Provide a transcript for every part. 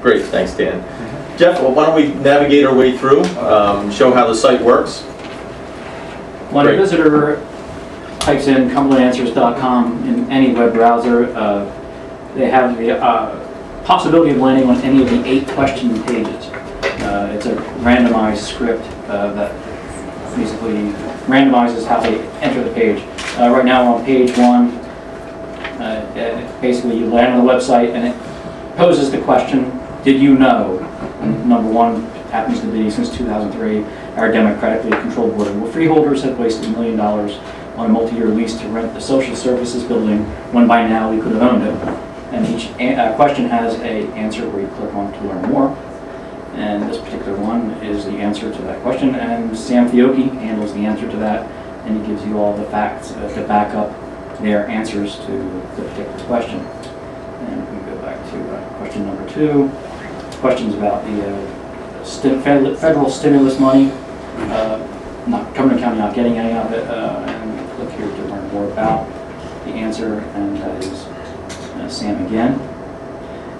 Great, thanks, Dan. Jeff, well, why don't we navigate our way through, show how the site works? When a visitor types in cumberlandanswers.com in any web browser, they have the possibility of landing on any of the 8 question pages. It's a randomized script that basically randomizes how they enter the page. Right now on page 1, basically you land on the website and it poses the question, did you know? And number 1 happens to be, since 2003, our democratically controlled board of freeholders have wasted $1 million on a multi-year lease to rent the social services building when by now we could have owned it. And each question has an answer where you click on to learn more. And this particular one is the answer to that question, and Sam Fiocchi handles the answer to that, and he gives you all the facts to back up their answers to the particular question. And we go back to question number 2. Questions about the federal stimulus money. Cumberland County not getting any of it, and click here to learn more about the answer, and that is Sam again.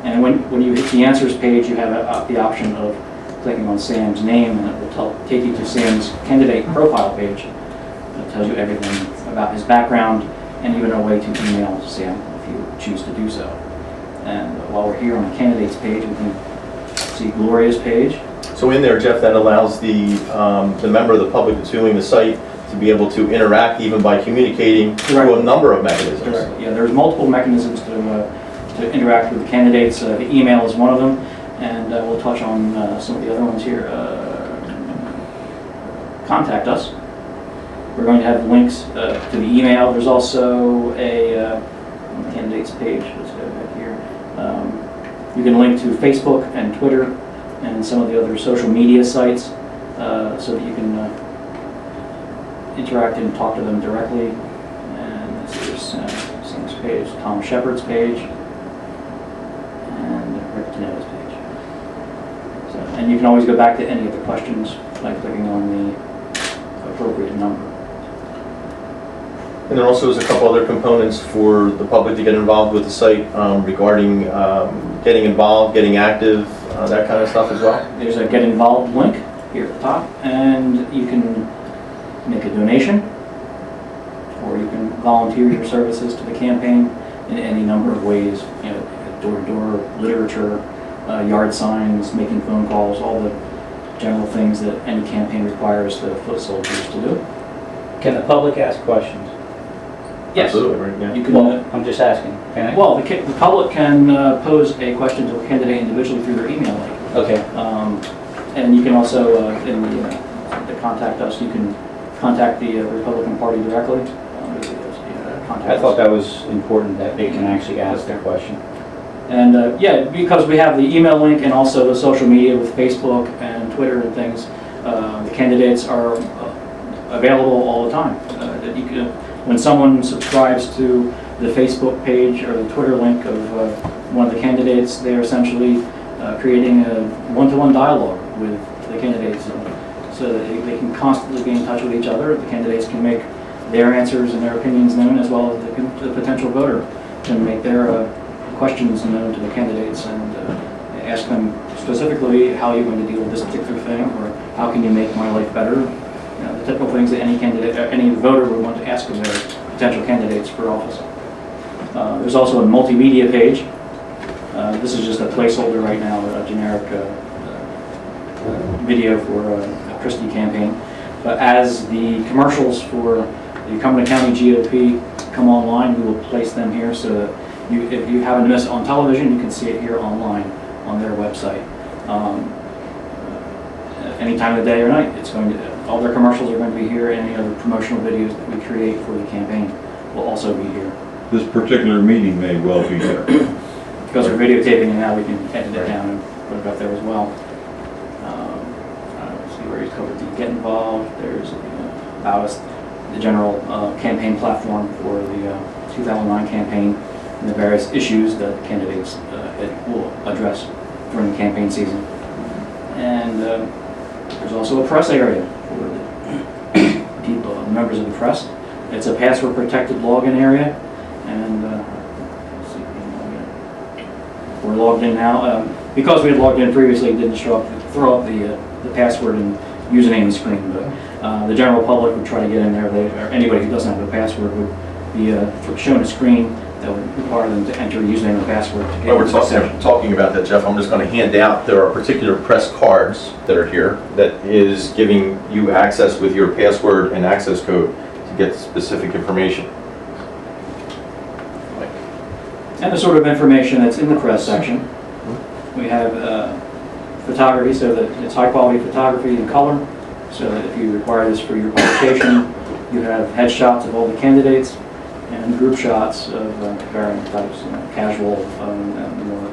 And when you hit the answers page, you have the option of clicking on Sam's name, and it will take you to Sam's candidate profile page. It tells you everything about his background, and even a way to email Sam if you choose to do so. And while we're here on the candidates page, we can see Gloria's page. So in there, Jeff, that allows the member of the public that's viewing the site to be able to interact even by communicating through a number of mechanisms. Correct. Yeah, there's multiple mechanisms to interact with the candidates. The email is one of them, and we'll touch on some of the other ones here. Contact us. We're going to have links to the email. There's also a on the candidates page. Let's go back here. You can link to Facebook and Twitter and some of the other social media sites so that you can interact and talk to them directly. And this is Sam's page, Tom Shepard's page, and Rick Tanella's page. So, and you can always go back to any of the questions by clicking on the appropriate number. And there also is a couple other components for the public to get involved with the site regarding getting involved, getting active, that kind of stuff as well. There's a Get Involved link here at the top, and you can make a donation, or you can volunteer your services to the campaign in any number of ways. You know, door-to-door, literature, yard signs, making phone calls, all the general things that any campaign requires the foot soldiers to do. Can the public ask questions? Yes. Absolutely, right, yeah. You can. Well, I'm just asking. Can I? Well, the public can pose a question to a candidate individually through their email link. Okay. And you can also, in the contact us, you can contact the Republican Party directly. I thought that was important that they can actually ask their question. And yeah, because we have the email link and also the social media with Facebook and Twitter and things, the candidates are available all the time. That you can, when someone subscribes to the Facebook page or the Twitter link of one of the candidates, they're essentially creating a one-to-one dialogue with the candidates, so that they can constantly be in touch with each other. The candidates can make their answers and their opinions known, as well as the potential voter can make their questions known to the candidates and ask them specifically how you're going to deal with this particular thing, or how can you make my life better. You know, the typical things that any candidate, any voter would want to ask of their potential candidates for office. There's also a multimedia page. This is just a placeholder right now, a generic video for a Christie campaign. But as the commercials for the Cumberland County GOP come online, we will place them here so that if you happen to miss it on television, you can see it here online on their website. Any time of the day or night, it's going to, all their commercials are going to be here, and any other promotional videos that we create for the campaign will also be here. This particular meeting may well be there. Because we're videotaping it now, we can edit it down and put it up there as well. Let's see where he's covered the Get Involved. There's about us, the general campaign platform for the 2009 campaign, and the various issues that candidates will address during the campaign season. And there's also a press area for the people, members of the press. It's a password protected login area, and let's see, we're logged in now. because we had logged in previously, it didn't throw up the password and username screen, but the general public would try to get in there, or anybody who doesn't have a password would be shown a screen that would require them to enter a username and password to get While we're into the session. talking about that, Jeff, I'm just going to hand out, there are particular press cards that are here that is giving you access with your password and access code to get specific information. And the sort of information that's in the press section. We have photography, so that it's high quality photography in color, so that if you require this for your publication, you have headshots of all the candidates and group shots of varying types, casual and more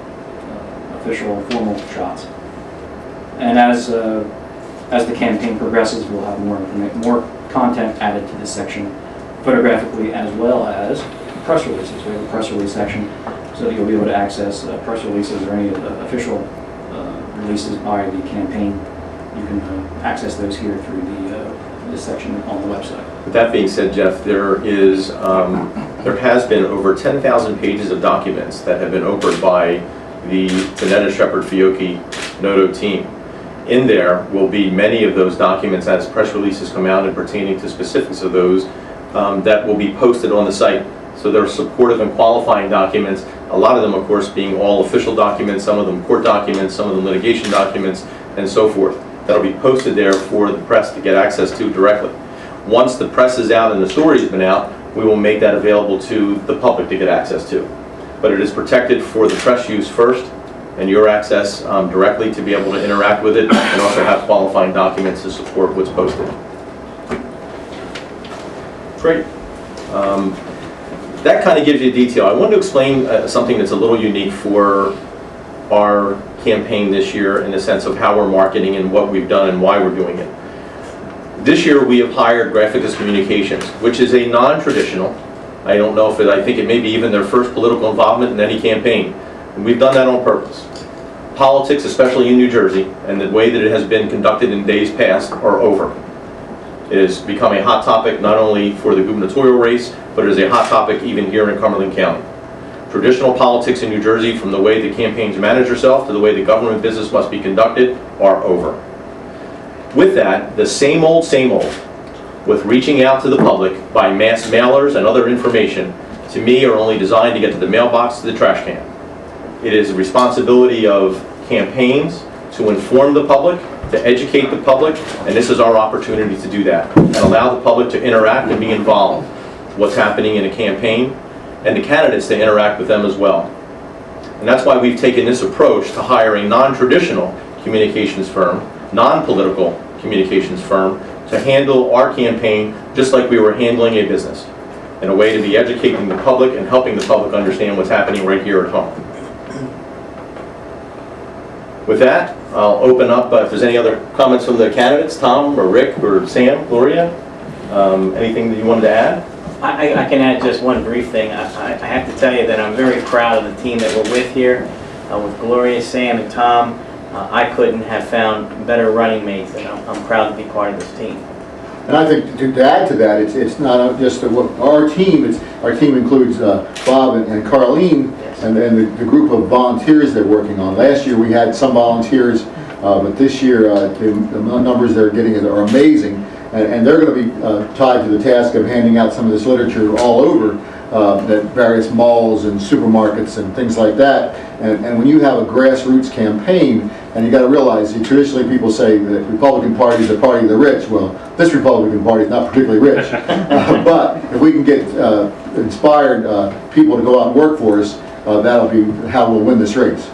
official and formal shots. And as the campaign progresses, we'll have more content added to this section, photographically as well as press releases. We have a press release section, so that you'll be able to access press releases or any official releases by the campaign. You can access those here through this section on the website. With that being said, Jeff, there has been over 10,000 pages of documents that have been opened by the Danetta Shepherd Fiocchi Noto team. In there will be many of those documents as press releases come out and pertaining to specifics of those that will be posted on the site. So they're supportive and qualifying documents, a lot of them, of course, being all official documents, some of them court documents, some of them litigation documents, and so forth. That'll be posted there for the press to get access to directly. Once the press is out and the story has been out, we will make that available to the public to get access to. But it is protected for the press use first, and your access directly to be able to interact with it, and also have qualifying documents to support what's posted. Great. That kind of gives you detail. I wanted to explain something that's a little unique for our campaign this year in the sense of how we're marketing and what we've done and why we're doing it. This year we have hired Graphicus Communications, which is a non-traditional, I don't know if I think it may be even their first political involvement in any campaign. And we've done that on purpose. Politics, especially in New Jersey, and the way that it has been conducted in days past, are over. It has become a hot topic not only for the gubernatorial race, but it is a hot topic even here in Cumberland County. Traditional politics in New Jersey, from the way the campaigns manage herself to the way the government business must be conducted, are over. With that, the same old, with reaching out to the public by mass mailers and other information, to me are only designed to get to the mailbox, to the trash can. It is the responsibility of campaigns to inform the public, to educate the public, and this is our opportunity to do that, and allow the public to interact and be involved with what's happening in a campaign, and the candidates to interact with them as well. And that's why we've taken this approach to hire a non-traditional communications firm, non-political communications firm, to handle our campaign just like we were handling a business, in a way to be educating the public and helping the public understand what's happening right here at home. With that, I'll open up if there's any other comments from the candidates, Tom or Rick or Sam, Gloria. Anything that you wanted to add? I can add just one brief thing. I have to tell you that I'm very proud of the team that we're with here, with Gloria, Sam, and Tom. I couldn't have found better running mates, and I'm proud to be part of this team. And I think to add to that, it's not just our team. Our team includes Bob and Carlene, Yes. and then the group of volunteers they're working on. Last year we had some volunteers, but this year the numbers they're getting are amazing, and they're going to be tied to the task of handing out some of this literature all over at various malls and supermarkets and things like that. And when you have a grassroots campaign, and you got to realize, traditionally people say that Republican Party is the party of the rich. Well, this Republican Party is not particularly rich. But if we can get inspired people to go out and work for us, that'll be how we'll win this race.